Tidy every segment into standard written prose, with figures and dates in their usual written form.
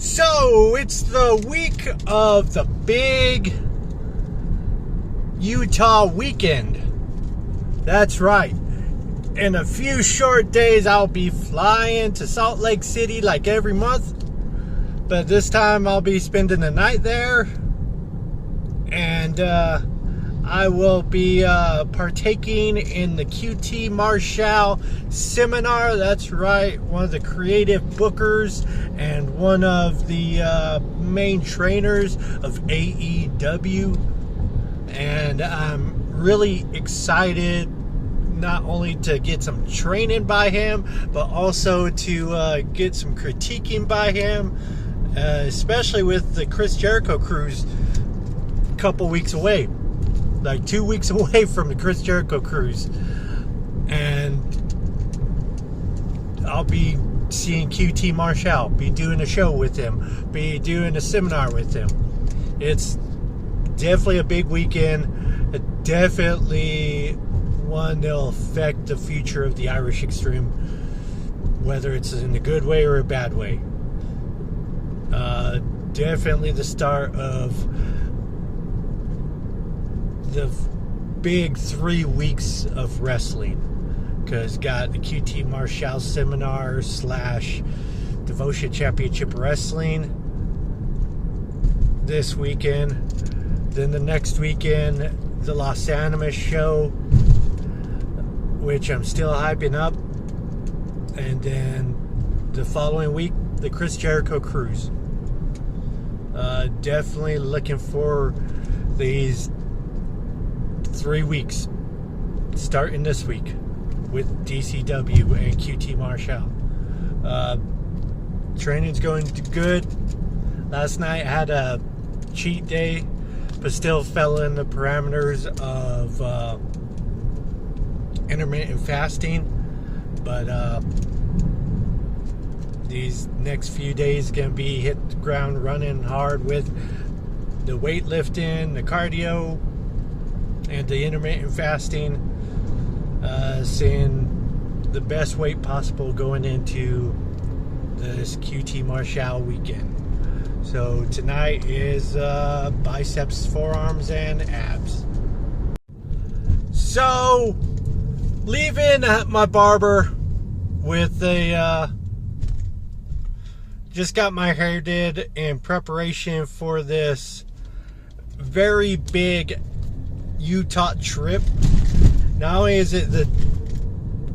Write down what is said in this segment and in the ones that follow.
So it's the week of the big Utah weekend. That's right. In a few short days, I'll be flying to Salt Lake City like every month. But this time I'll be spending the night there. And I will be partaking in the QT Marshall seminar. That's right, one of the creative bookers and one of the main trainers of AEW. And I'm really excited not only to get some training by him, but also to get some critiquing by him, especially with the Chris Jericho cruise a couple weeks away. Like 2 weeks away from the Chris Jericho cruise. And I'll be seeing QT Marshall, be doing a show with him, be doing a seminar with him. It's definitely a big weekend. Definitely one that'll affect the future of the Irish Xtreme, whether it's in a good way or a bad way. Definitely the start of the big 3 weeks of wrestling, because got the QT Marshall seminar / Devotion Championship Wrestling this weekend. Then the next weekend, the Los Animas show, which I'm still hyping up. And then the following week, the Chris Jericho cruise. Definitely looking for these 3 weeks, starting this week with DCW and QT Marshall. Training's going good. Last night I had a cheat day, but still fell in the parameters of intermittent fasting. But these next few days gonna be hit the ground running hard with the weightlifting, the cardio, and the intermittent fasting, seeing the best weight possible going into this QT Marshall weekend. So tonight is biceps, forearms, and abs. So leaving my barber with a just got my hair did in preparation for this very big Utah trip. Not only is it the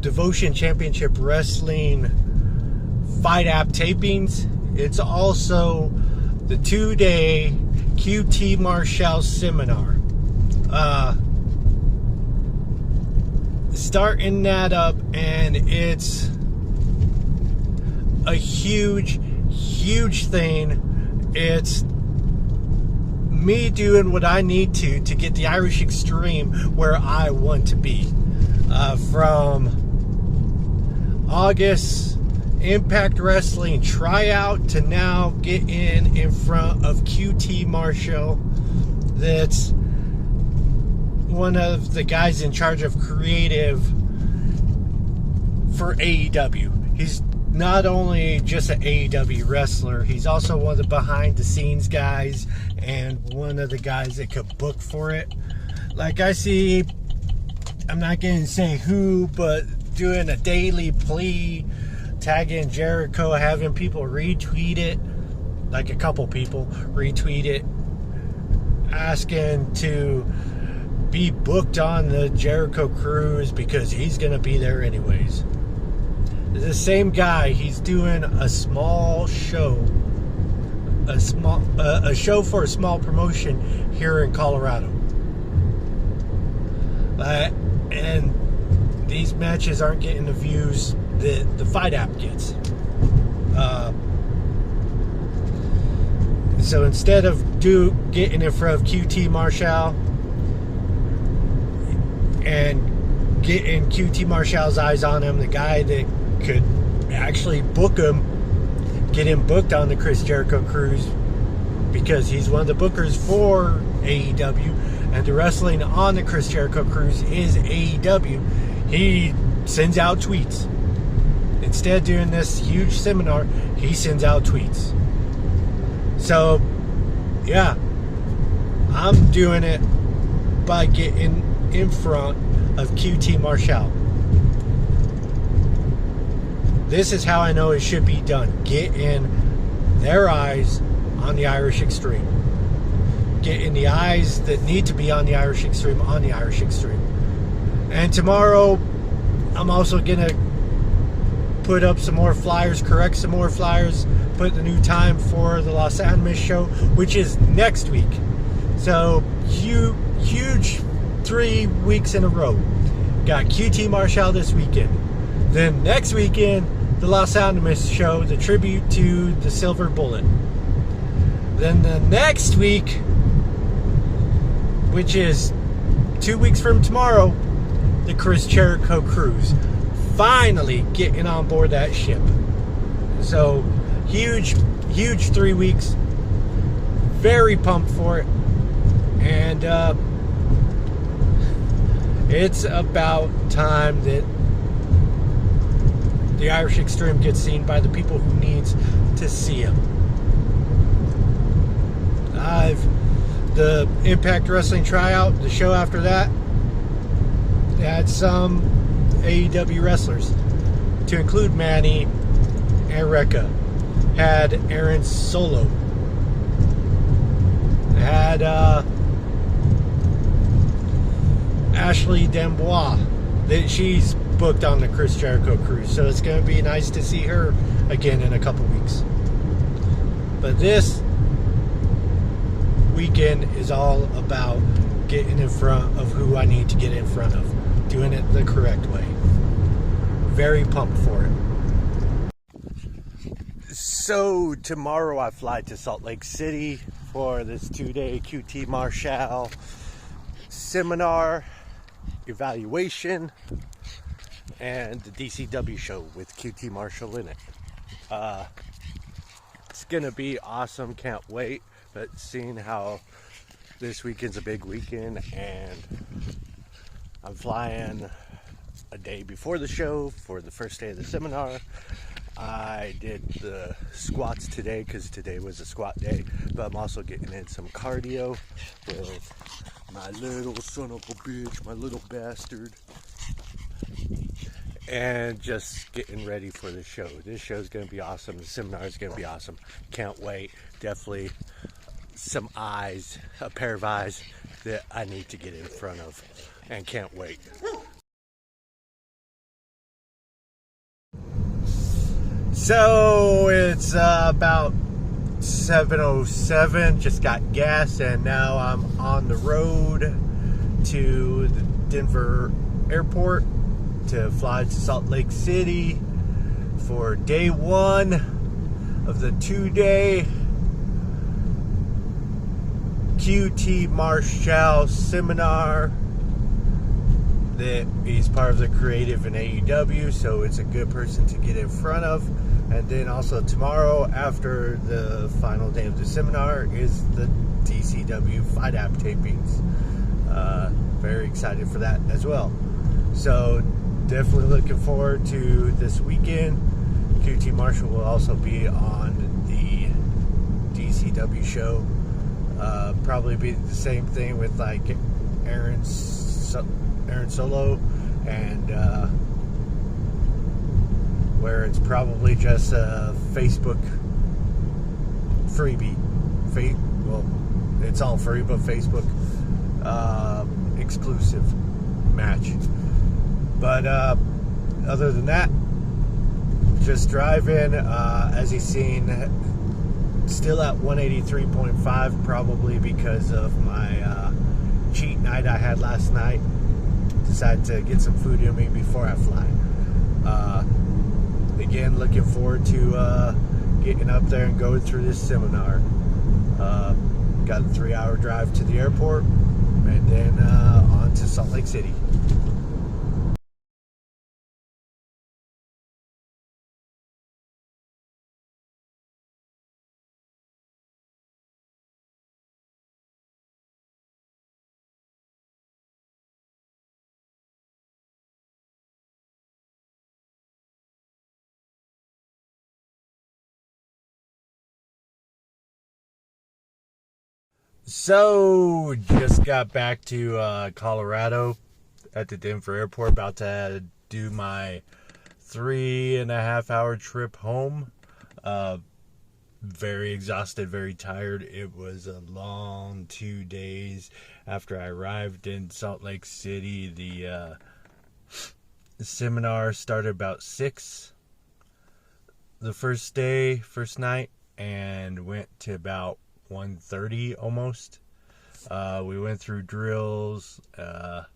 Devotion Championship Wrestling Fight App tapings, it's also the 2-day QT Marshall seminar. Starting that up, and it's a huge thing. It's me doing what I need to get the Irish Xtreme where I want to be. From August Impact Wrestling tryout to now getting in front of QT Marshall. That's one of the guys in charge of creative for AEW. He's not only just an AEW wrestler, he's also one of the behind the scenes guys and one of the guys that could book for it. Like I see, I'm not going to say who, but doing a daily plea, tagging Jericho, having people retweet it, like a couple people retweet it, asking to be booked on the Jericho cruise because he's going to be there anyways. The same guy, he's doing a small show, a show for a small promotion here in Colorado. And these matches aren't getting the views that the Fight App gets. So instead of getting in front of QT Marshall and getting QT Marshall's eyes on him, the guy that could actually book him, get him booked on the Chris Jericho cruise, because he's one of the bookers for AEW, and the wrestling on the Chris Jericho cruise is AEW. He sends out tweets. Instead of doing this huge seminar, he sends out tweets. So, yeah, I'm doing it by getting in front of QT Marshall. This is how I know it should be done. Get in their eyes on the Irish Xtreme. Get in the eyes that need to be on the Irish Xtreme on the Irish Xtreme. And tomorrow, I'm also going to put up some more flyers, correct some more flyers, put the new time for the Los Animas show, which is next week. So, huge 3 weeks in a row. Got QT Marshall this weekend. Then next weekend, the Los Animas show, the tribute to the Silver Bullet. Then the next week, which is 2 weeks from tomorrow, the Chris Jericho cruise. Finally getting on board that ship. So, huge 3 weeks. Very pumped for it. And it's about time that the Irish Xtreme gets seen by the people who needs to see him. The Impact Wrestling tryout, the show after that, had some AEW wrestlers, to include Manny and Rekka. Had Aaron Solo. Had Ashley Dembois. She's booked on the Chris Jericho cruise, so it's going to be nice to see her again in a couple weeks. But this weekend is all about getting in front of who I need to get in front of, doing it the correct way. Very pumped for it. So tomorrow I fly to Salt Lake City for this 2-day QT Marshall seminar, evaluation, and the DCW show with QT Marshall in it. It's gonna be awesome, can't wait. But seeing how this weekend's a big weekend and I'm flying a day before the show for the first day of the seminar. I did the squats today because today was a squat day, but I'm also getting in some cardio with my little son of a bitch, my little bastard, and just getting ready for the show. This show's going to be awesome. The seminar is going to be awesome. Can't wait. Definitely some eyes, a pair of eyes that I need to get in front of, and can't wait. So it's about 7:07, just got gas, and now I'm on the road to the Denver airport to fly to Salt Lake City for day 1 of the 2-day QT Marshall seminar. That he's part of the creative in AEW, so it's a good person to get in front of. And then also tomorrow, after the final day of the seminar, is the DCW Fight App tapings. Very excited for that as well. So definitely looking forward to this weekend. QT Marshall will also be on the DCW show. Probably be the same thing with like Aaron Solo, and where it's probably just a Facebook freebie. Well, it's all free, but Facebook exclusive match. But other than that, just driving. As you've seen, still at 183.5, probably because of my cheat night I had last night. Decided to get some food in me before I fly. Again, looking forward to getting up there and going through this seminar. Got a 3-hour drive to the airport, and then on to Salt Lake City. So, just got back to Colorado at the Denver airport, about to do my 3.5 hour trip home. Very exhausted, very tired. It was a long 2 days after I arrived in Salt Lake City. The seminar started about 6 the first night, and went to about 1:30 almost. We went through drills. I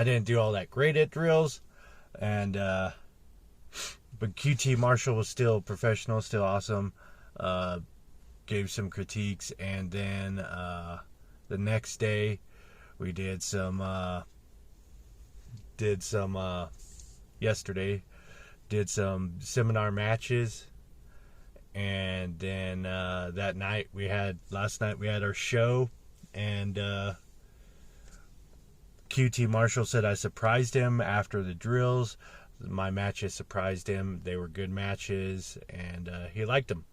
didn't do all that great at drills, and but QT Marshall was still professional, still awesome. Gave some critiques, and then the next day we did some yesterday did some seminar matches. And then last night we had our show, and QT Marshall said I surprised him after the drills. My matches surprised him. They were good matches, and he liked them.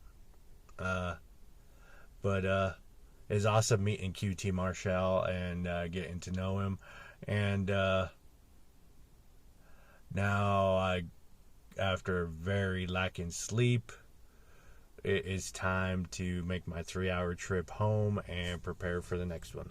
But it's awesome meeting QT Marshall and getting to know him. And now, after very lacking sleep, it is time to make my 3-hour trip home and prepare for the next one.